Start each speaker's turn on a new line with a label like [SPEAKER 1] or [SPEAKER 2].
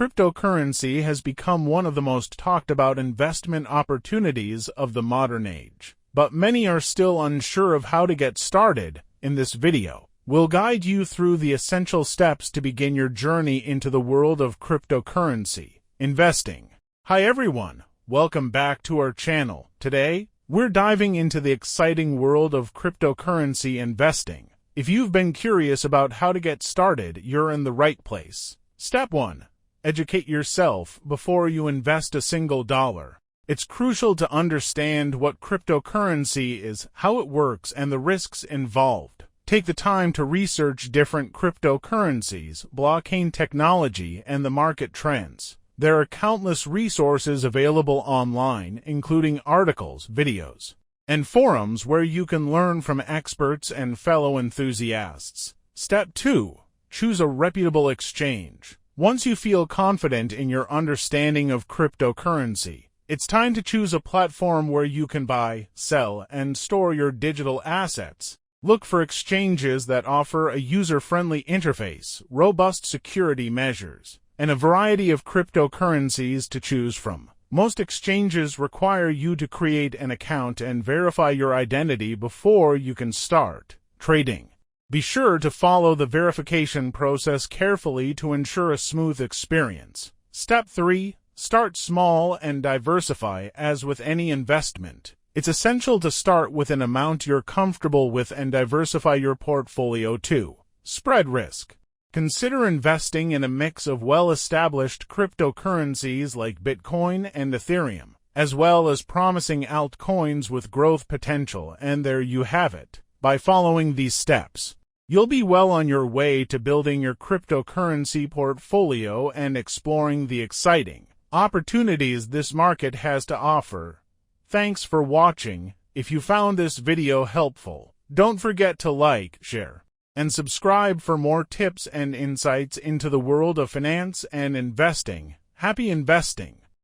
[SPEAKER 1] cryptocurrency has become one of the most talked about investment opportunities of the modern age. But many are still unsure of how to get started. In this video, we'll guide you through the essential steps to begin your journey into the world of cryptocurrency investing. Hi everyone, welcome back to our channel. Today, we're diving into the exciting world of cryptocurrency investing. If you've been curious about how to get started, you're in the right place. Step 1. Educate yourself before you invest a single dollar. It's crucial to understand what cryptocurrency is, how it works, and the risks involved. Take the time to research different cryptocurrencies, blockchain technology, and the market trends. There are countless resources available online, including articles, videos, and forums where you can learn from experts and fellow enthusiasts. Step 2. Choose a reputable exchange. Once you feel confident in your understanding of cryptocurrency, it's time to choose a platform where you can buy, sell, and store your digital assets. Look for exchanges that offer a user-friendly interface, robust security measures, and a variety of cryptocurrencies to choose from. Most exchanges require you to create an account and verify your identity before you can start trading. Be sure to follow the verification process carefully to ensure a smooth experience. Step 3. Start small and diversify. As with any investment, it's essential to start with an amount you're comfortable with and diversify your portfolio too. Spread risk. Consider investing in a mix of well-established cryptocurrencies like Bitcoin and Ethereum, as well as promising altcoins with growth potential, and there you have it. By following these steps, you'll be well on your way to building your cryptocurrency portfolio and exploring the exciting opportunities this market has to offer. Thanks for watching. If you found this video helpful, don't forget to like, share, and subscribe for more tips and insights into the world of finance and investing. Happy investing!